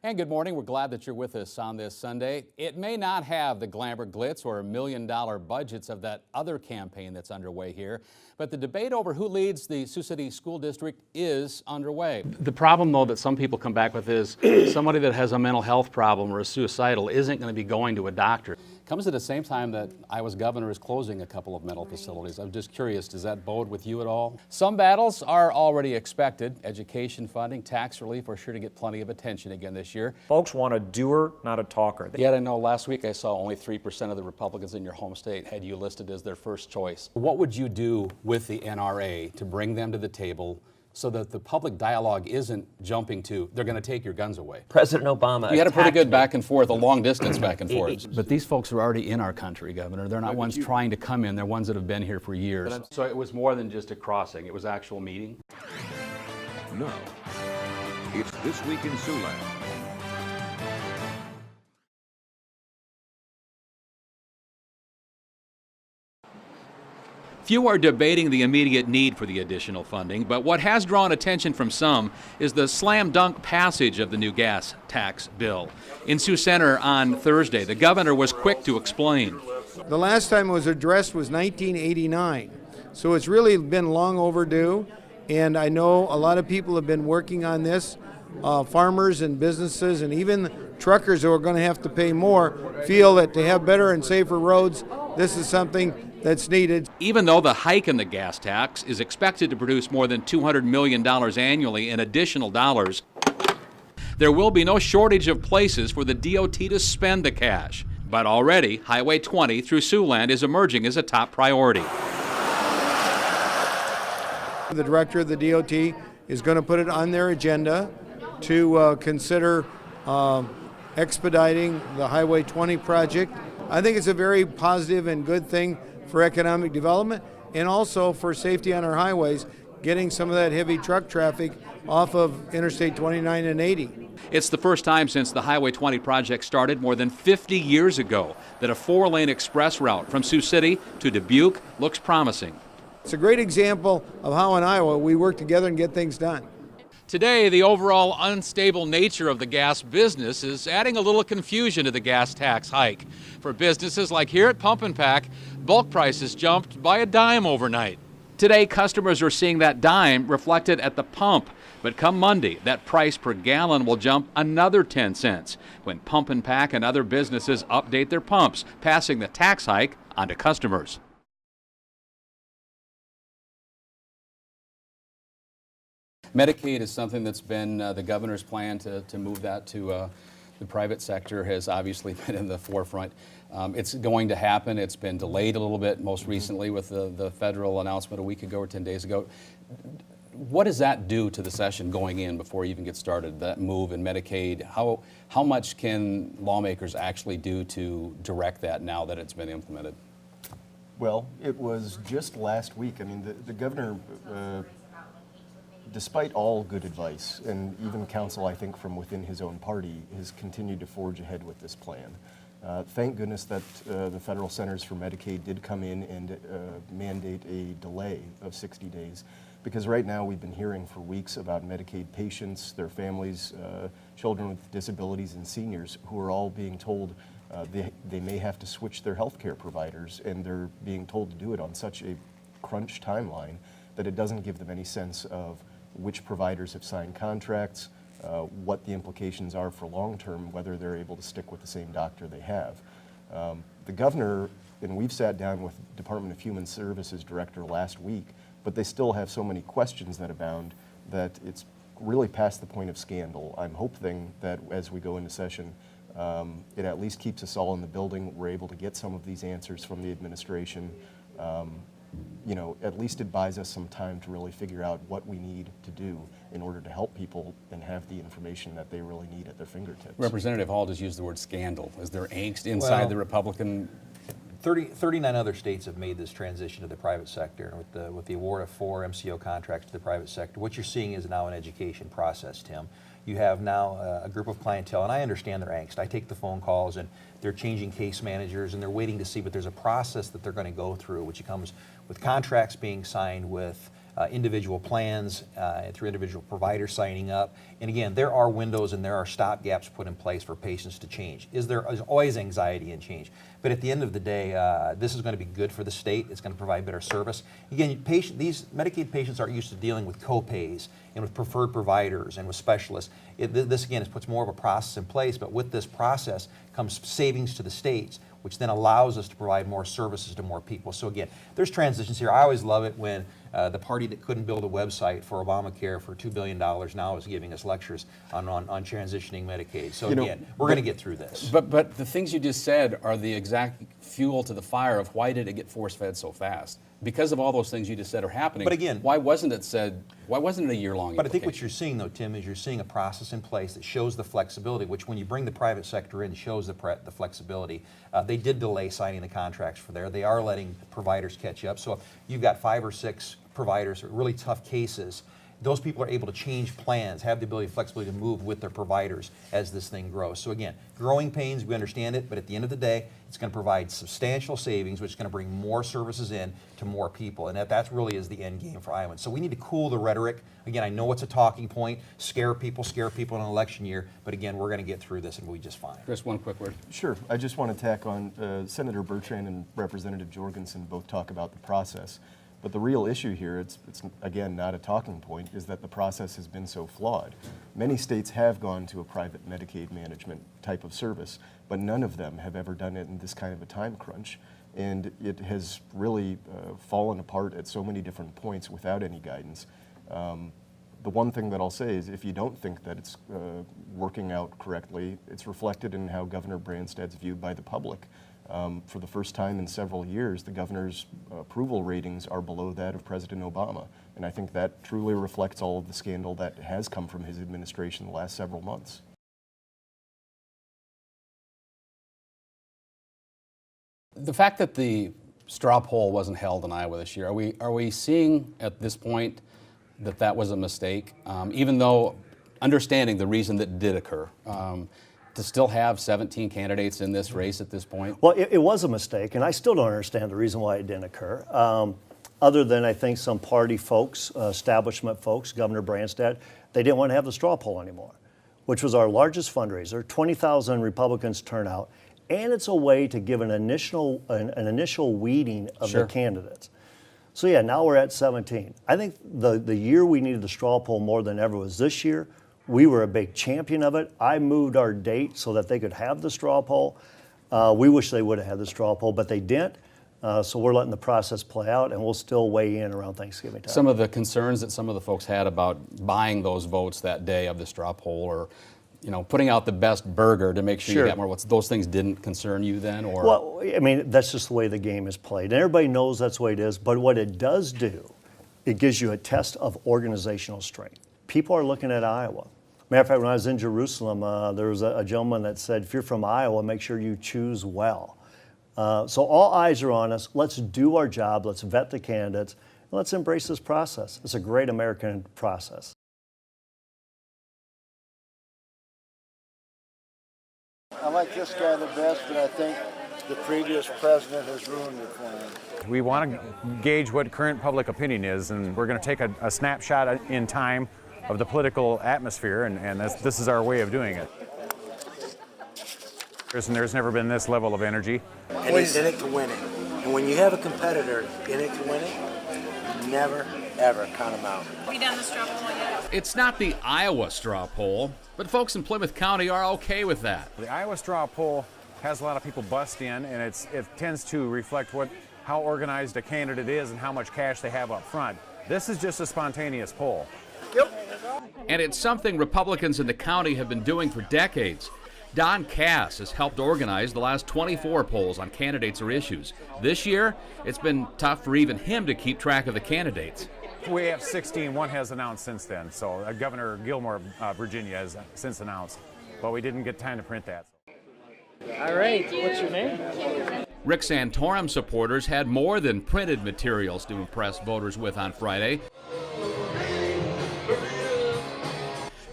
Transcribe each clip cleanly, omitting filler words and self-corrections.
And good morning. We're glad that you're with us on this Sunday. It may not have the glamour, glitz, or million-dollar budgets of that other campaign that's underway here, but the debate over who leads the Sioux City School District is underway. The problem, though, that some people come back with is somebody that has a mental health problem or is suicidal isn't going to be going to a doctor. Comes at the same time that Iowa's governor is closing a couple of mental facilities. I'm just curious, does that bode with you at all? Some battles are already expected. Education funding, tax relief are sure to get plenty of attention again this year. Folks want a doer, not a talker. Yet I know last week I saw only 3% of the Republicans in your home state had you listed as their first choice. What would you do with the NRA to bring them to the table so that the public dialogue isn't jumping to, they're going to take your guns away? President Obama. You had a pretty good back and forth, a long distance back and forth. But these folks are already in our country, Governor. They're not ones trying to come in. They're ones that have been here for years. So it was more than just a crossing. It was actual meeting? No. It's This Week in Siouxland. Few are debating the immediate need for the additional funding, but what has drawn attention from some is the slam dunk passage of the new gas tax bill. In Sioux Center on Thursday, the governor was quick to explain. The last time it was addressed was 1989, so it's really been long overdue, and I know a lot of people have been working on this. Farmers and businesses and even truckers who are going to have to pay more feel that to have better and safer roads, this is something that's needed. Even though the hike in the gas tax is expected to produce more than $200 million annually in additional dollars, there will be no shortage of places for the DOT to spend the cash. But already, Highway 20 through Siouxland is emerging as a top priority. The director of the DOT is going to put it on their agenda to consider expediting the Highway 20 project. I think it's a very positive and good thing for economic development and also for safety on our highways, getting some of that heavy truck traffic off of Interstate 29 and 80. It's the first time since the Highway 20 project started more than 50 years ago that a 4-lane express route from Sioux City to Dubuque looks promising. It's a great example of how in Iowa we work together and get things done. Today, the overall unstable nature of the gas business is adding a little confusion to the gas tax hike. For businesses like here at Pump and Pack, bulk prices jumped by a dime overnight. Today, customers are seeing that dime reflected at the pump. But come Monday, that price per gallon will jump another 10 cents when Pump and Pack and other businesses update their pumps, passing the tax hike on to customers. Medicaid is something that's been the governor's plan to move that to the private sector has obviously been in the forefront. It's going to happen. It's been delayed a little bit, most recently with the federal announcement a week ago or 10 days ago. What does that do to the session going in before you even get started, that move in Medicaid? How much can lawmakers actually do to direct that now that it's been implemented? Well, it was just last week. I mean, the governor, despite all good advice, and even counsel, I think, from within his own party, has continued to forge ahead with this plan. Thank goodness that the Federal Centers for Medicaid did come in and mandate a delay of 60 days, because right now we've been hearing for weeks about Medicaid patients, their families, children with disabilities, and seniors who are all being told they may have to switch their health care providers, and they're being told to do it on such a crunch timeline that it doesn't give them any sense of which providers have signed contracts, what the implications are for long-term, whether they're able to stick with the same doctor they have. The governor, and we've sat down with Department of Human Services director last week, but they still have so many questions that abound that it's really past the point of scandal. I'm hoping that as we go into session, it at least keeps us all in the building. We're able to get some of these answers from the administration. You know, at least it buys us some time to really figure out what we need to do in order to help people and have the information that they really need at their fingertips. Representative Hall just used the word scandal. Is there angst inside the Republican? 39 other states have made this transition to the private sector with the award of 4 MCO contracts to the private sector. What you're seeing is now an education process, Tim. You have now a group of clientele, and I understand their angst. I take the phone calls, and they're changing case managers, and they're waiting to see, but there's a process that they're going to go through, which comes with contracts being signed with individual plans, through individual providers signing up. And again, there are windows and there are stop gaps put in place for patients to change. There's always anxiety in change. But at the end of the day, this is going to be good for the state. It's going to provide better service. Again, these Medicaid patients aren't used to dealing with co-pays and with preferred providers and with specialists. This again puts more of a process in place, but with this process comes savings to the states, which then allows us to provide more services to more people. So again, there's transitions here. I always love it when the party that couldn't build a website for Obamacare for $2 billion now is giving us lectures on transitioning Medicaid. So again, we're going to get through this. But the things you just said are the exact fuel to the fire of why did it get force-fed so fast? Because of all those things you just said are happening. But again, why wasn't it a year-long But I think what you're seeing, though, Tim, is you're seeing a process in place that shows the flexibility, which when you bring the private sector in, shows the flexibility. They did delay signing the contracts for there. They are letting providers catch up. So if you've got 5 or 6 providers, really tough cases, those people are able to change plans, have the ability and flexibility to move with their providers as this thing grows. So again, growing pains, we understand it, but at the end of the day, it's going to provide substantial savings, which is going to bring more services in to more people. And that really is the end game for Iowans. So we need to cool the rhetoric. Again, I know it's a talking point, scare people in an election year, but again, we're going to get through this and we'll be just fine. Chris, one quick word. Sure. I just want to tack on, Senator Bertrand and Representative Jorgensen both talk about the process. But the real issue here, it's again not a talking point, is that the process has been so flawed. Many states have gone to a private Medicaid management type of service, but none of them have ever done it in this kind of a time crunch. And it has really fallen apart at so many different points without any guidance. The one thing that I'll say is if you don't think that it's working out correctly, it's reflected in how Governor Branstad's viewed by the public. For the first time in several years, the governor's approval ratings are below that of President Obama. And I think that truly reflects all of the scandal that has come from his administration the last several months. The fact that the straw poll wasn't held in Iowa this year, are we seeing at this point that that was a mistake, even though understanding the reason that did occur? To still have 17 candidates in this race at this point? Well, it was a mistake, and I still don't understand the reason why it didn't occur. Other than I think some party folks, establishment folks, Governor Branstad, they didn't want to have the straw poll anymore, which was our largest fundraiser. 20,000 Republicans turn out, and it's a way to give an initial weeding of the candidates. So yeah, now we're at 17. I think the year we needed the straw poll more than ever was this year. We were a big champion of it. I moved our date so that they could have the straw poll. We wish they would have had the straw poll, but they didn't. So we're letting the process play out, and we'll still weigh in around Thanksgiving time. Some of the concerns that some of the folks had about buying those votes that day of the straw poll, or putting out the best burger to make sure you got more votes, those things didn't concern you then? Or? Well, I mean, that's just the way the game is played. And everybody knows that's the way it is. But what it does do, it gives you a test of organizational strength. People are looking at Iowa. Matter of fact, when I was in Jerusalem, there was a gentleman that said, if you're from Iowa, make sure you choose well. So all eyes are on us. Let's do our job. Let's vet the candidates. And let's embrace this process. It's a great American process. I like this guy the best, but I think the previous president has ruined it for him. We want to gauge what current public opinion is, and we're going to take a snapshot in time of the political atmosphere, and this is our way of doing it. There's never been this level of energy. And he's in it to win it. And when you have a competitor in it to win it, you never, ever count him out. Have you done the straw poll yet? It's not the Iowa straw poll, but folks in Plymouth County are okay with that. The Iowa straw poll has a lot of people bust in, and it tends to reflect how organized a candidate is and how much cash they have up front. This is just a spontaneous poll. Yep. And it's something Republicans in the county have been doing for decades. Don Cass has helped organize the last 24 polls on candidates or issues. This year, it's been tough for even him to keep track of the candidates. We have 16. One has announced since then. So Governor Gilmore of Virginia has since announced, but we didn't get time to print that. All right, what's your name? Rick Santorum supporters had more than printed materials to impress voters with on Friday.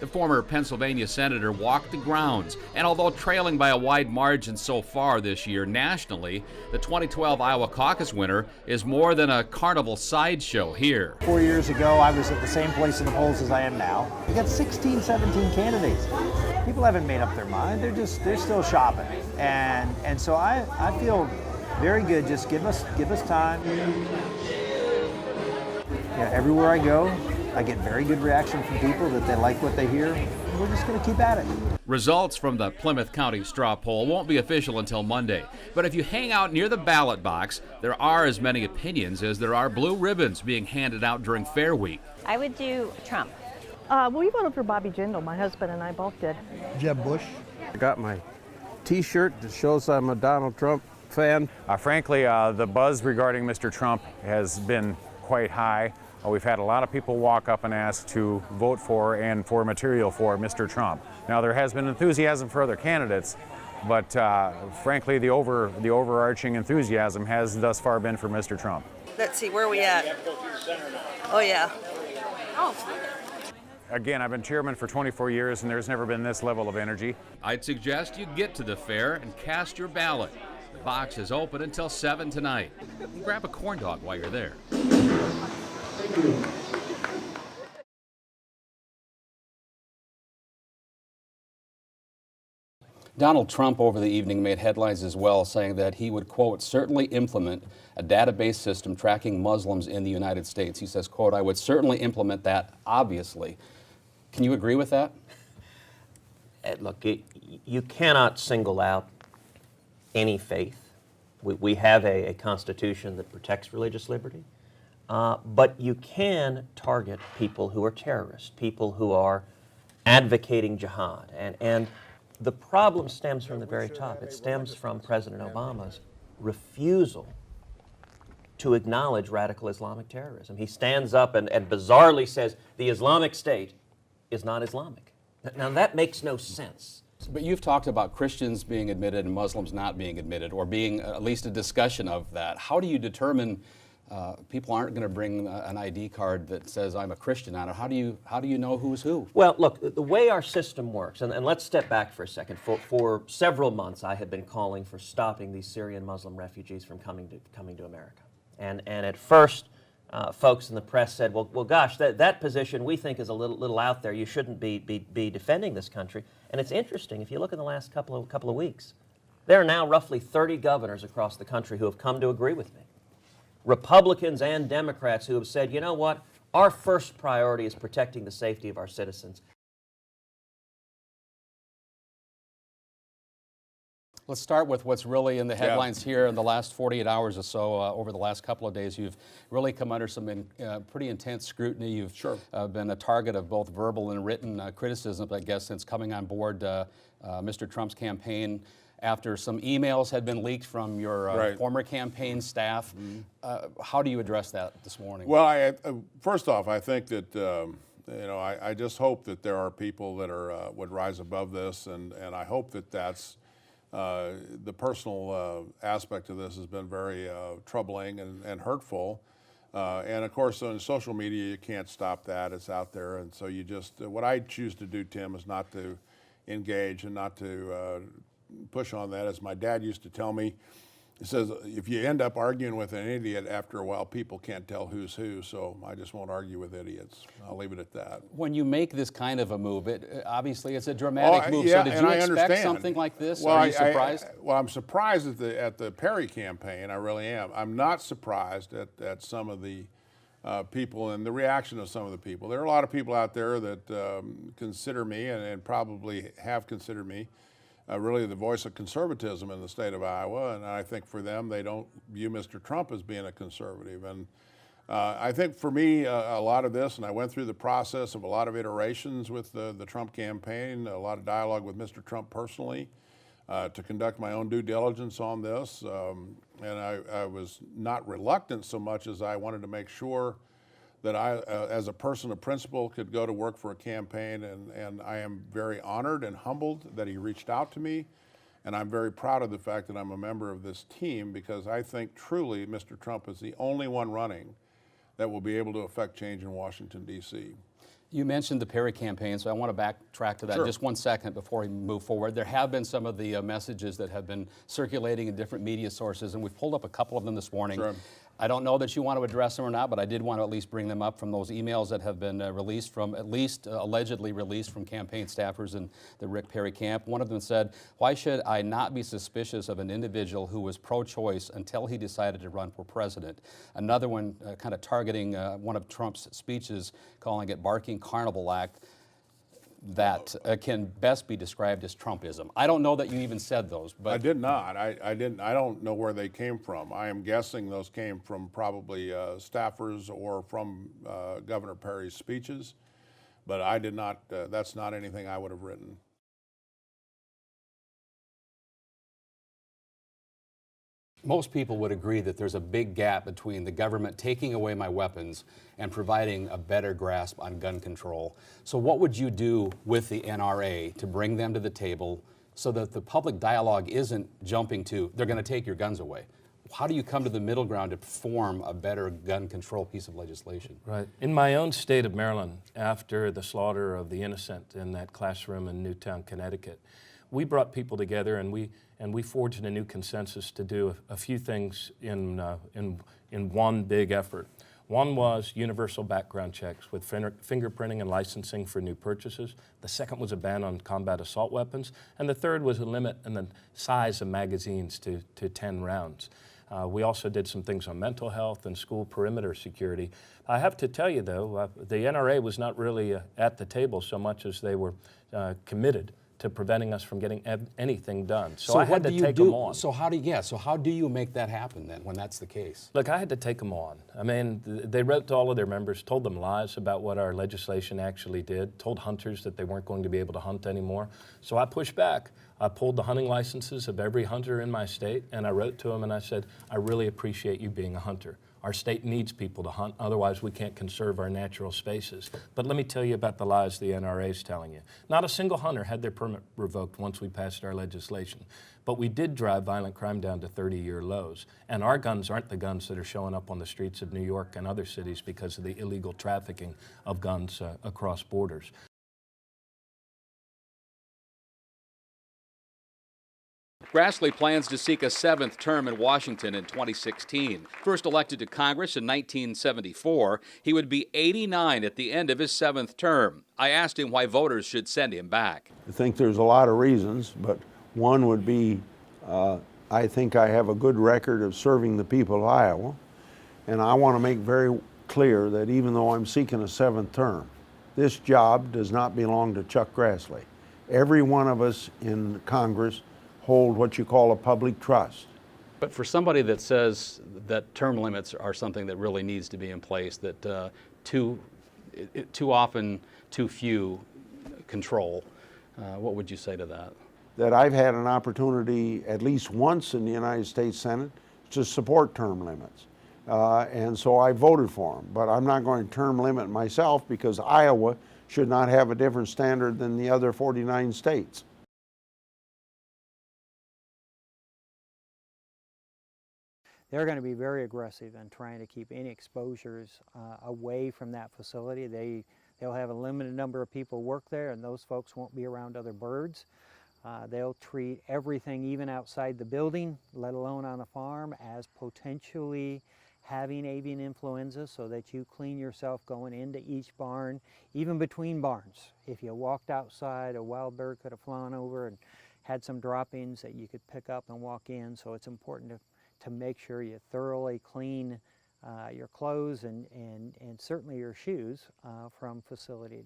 The former Pennsylvania senator walked the grounds, and although trailing by a wide margin so far this year nationally, the 2012 Iowa caucus winner is more than a carnival sideshow here. 4 years ago, I was at the same place in the polls as I am now. We got 16, 17 candidates. People haven't made up their mind. They're still shopping. And so I feel very good. Just give us time. Yeah, everywhere I go, I get very good reaction from people that they like what they hear. And we're just going to keep at it. Results from the Plymouth County straw poll won't be official until Monday. But if you hang out near the ballot box, there are as many opinions as there are blue ribbons being handed out during Fair Week. I would do Trump. We voted for Bobby Jindal. My husband and I both did. Jeb Bush. I got my T-shirt that shows I'm a Donald Trump fan. Frankly, the buzz regarding Mr. Trump has been quite high. We've had a lot of people walk up and ask to vote for and for material for Mr. Trump. Now, there has been enthusiasm for other candidates, but frankly, the overarching enthusiasm has thus far been for Mr. Trump. Let's see, where are we at? Oh, yeah. Oh. Again, I've been chairman for 24 years, and there's never been this level of energy. I'd suggest you get to the fair and cast your ballot. The box is open until 7 tonight. Grab a corn dog while you're there. Donald Trump over the evening made headlines as well, saying that he would, quote, certainly implement a database system tracking Muslims in the United States. He says, quote, I would certainly implement that, obviously. Can you agree with that? Look, you cannot single out any faith. We have a constitution that protects religious liberty, but you can target people who are terrorists, people who are advocating jihad. And the problem stems from the very top. It stems from President Obama's refusal to acknowledge radical Islamic terrorism. He stands up and bizarrely says, the Islamic State is not Islamic. Now that makes no sense. But you've talked about Christians being admitted and Muslims not being admitted, or being at least a discussion of that. How do you determine people aren't going to bring an ID card that says I'm a Christian on it? How do you know who's who? Well, look, the way our system works, and let's step back for a second. For several months, I have been calling for stopping these Syrian Muslim refugees from coming to America. And at first, folks in the press said, well, gosh, that position we think is a little out there. You shouldn't be defending this country. And it's interesting, if you look in the last couple of weeks, there are now roughly 30 governors across the country who have come to agree with me. Republicans and Democrats who have said, you know what, our first priority is protecting the safety of our citizens. Let's start with what's really in the headlines here in the last 48 hours or so. Over the last couple of days, you've really come under some pretty intense scrutiny. You've been a target of both verbal and written criticism, I guess, since coming on board Mr. Trump's campaign, after some emails had been leaked from your former campaign staff. How do you address that this morning? Well, first off, I think that I just hope that there are people that are would rise above this, and I hope that that's the personal aspect of this has been very troubling and hurtful. And of course, on social media, you can't stop that. It's out there, and so you just what I choose to do, Tim, is not to engage and not to push on that. As my dad used to tell me, he says, if you end up arguing with an idiot, after a while, people can't tell who's who, so I just won't argue with idiots. I'll leave it at that. When you make this kind of a move, obviously it's a dramatic move, so did you expect something like this? Well, Are you surprised? I'm surprised at the Perry campaign, I really am. I'm not surprised at some of the people and the reaction of some of the people. There are a lot of people out there that consider me and probably have considered me really the voice of conservatism in the state of Iowa, and I think for them, they don't view Mr. Trump as being a conservative. And I think for me, a lot of this, and I went through the process of a lot of iterations with the Trump campaign, a lot of dialogue with Mr. Trump personally, to conduct my own due diligence on this. And I was not reluctant so much as I wanted to make sure that I, as a person of principle, could go to work for a campaign, and I am very honored and humbled that he reached out to me, and I'm very proud of the fact that I'm a member of this team, because I think truly Mr. Trump is the only one running that will be able to affect change in Washington, D.C. You mentioned the Perry campaign, so I want to backtrack to that Sure. just 1 second before we move forward. There have been some of the messages that have been circulating in different media sources, and we've pulled up a couple of them this morning. Sure. I don't know that you want to address them or not, but I did want to at least bring them up from those emails that have been released from, at least allegedly released from campaign staffers in the Rick Perry camp. One of them said, "Why should I not be suspicious of an individual who was pro-choice until he decided to run for president?" Another one kind of targeting one of Trump's speeches, calling it Barking Carnival Act, that can best be described as Trumpism. I don't know that you even said those, but I did not. I didn't. I don't know where they came from. I am guessing those came from probably staffers or from Governor Perry's speeches, but I did not. That's not anything I would have written. most people would agree that there's a big gap between the government taking away my weapons and providing a better grasp on gun control. So what would you do with the NRA to bring them to the table so that the public dialogue isn't jumping to, they're going to take your guns away? How do you come to the middle ground to form a better gun control piece of legislation? Right. In my own state of Maryland, after the slaughter of the innocent in that classroom in Newtown, Connecticut, we brought people together and we forged a new consensus to do a few things in one big effort. One was universal background checks with fingerprinting and licensing for new purchases. The second was a ban on combat assault weapons. And the third was a limit in the size of magazines to 10 rounds. We also did some things on mental health and school perimeter security. I have to tell you, though, the NRA was not really at the table so much as they were committed to preventing us from getting anything done. So I had to take them on. So how do you make that happen then when that's the case? Look, I had to take them on. I mean, they wrote to all of their members, told them lies about what our legislation actually did, told hunters that they weren't going to be able to hunt anymore. So I pushed back. I pulled the hunting licenses of every hunter in my state, and I wrote to them and I said, I really appreciate you being a hunter. Our state needs people to hunt, otherwise we can't conserve our natural spaces. But let me tell you about the lies the NRA is telling you. Not a single hunter had their permit revoked once we passed our legislation. But we did drive violent crime down to 30-year lows. And our guns aren't the guns that are showing up on the streets of New York and other cities because of the illegal trafficking of guns across borders. Grassley plans to seek a 7th term in Washington in 2016. First elected to Congress in 1974, he would be 89 at the end of his 7th term. I asked him why voters should send him back. I think there's a lot of reasons, but one would be I think I have a good record of serving the people of Iowa, and I want to make very clear that even though I'm seeking a 7th term, this job does not belong to Chuck Grassley. Every one of us in Congress hold what you call a public trust. But for somebody that says that term limits are something that really needs to be in place, that too often too few control, what would you say to that? That I've had an opportunity at least once in the United States Senate to support term limits. And so I voted for them. But I'm not going to term limit myself because Iowa should not have a different standard than the other 49 states. They're going to be very aggressive in trying to keep any exposures away from that facility. They'll have a limited number of people work there, and those folks won't be around other birds. They'll treat everything, even outside the building, let alone on a farm, as potentially having avian influenza, so that you clean yourself going into each barn, even between barns. If you walked outside, a wild bird could have flown over and had some droppings that you could pick up and walk in, so it's important to make sure you thoroughly clean your clothes and certainly your shoes from facility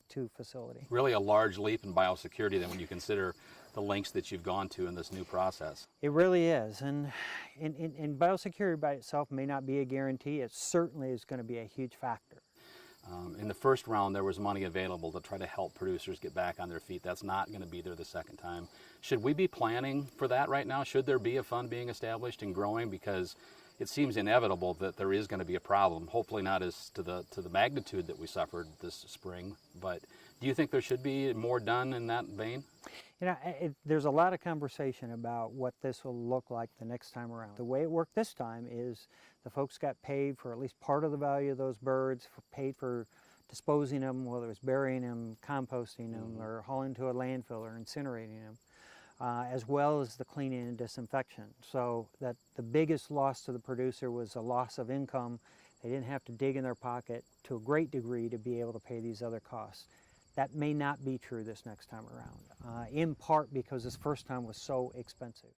to facility. Really a large leap in biosecurity then when you consider the lengths that you've gone to in this new process. It really is, and biosecurity by itself may not be a guarantee. It certainly is going to be a huge factor. In the first round, there was money available to try to help producers get back on their feet. That's not going to be there the second time. Should we be planning for that right now? Should there be a fund being established and growing? Because it seems inevitable that there is going to be a problem. Hopefully not as to the magnitude that we suffered this spring. But do you think there should be more done in that vein? You know, there's a lot of conversation about what this will look like the next time around. The way it worked this time is the folks got paid for at least part of the value of those birds, paid for disposing of them, whether it's burying them, composting them, or hauling to a landfill or incinerating them, as well as the cleaning and disinfection. So that the biggest loss to the producer was a loss of income. They didn't have to dig in their pocket to a great degree to be able to pay these other costs. That may not be true this next time around, in part because this first time was so expensive.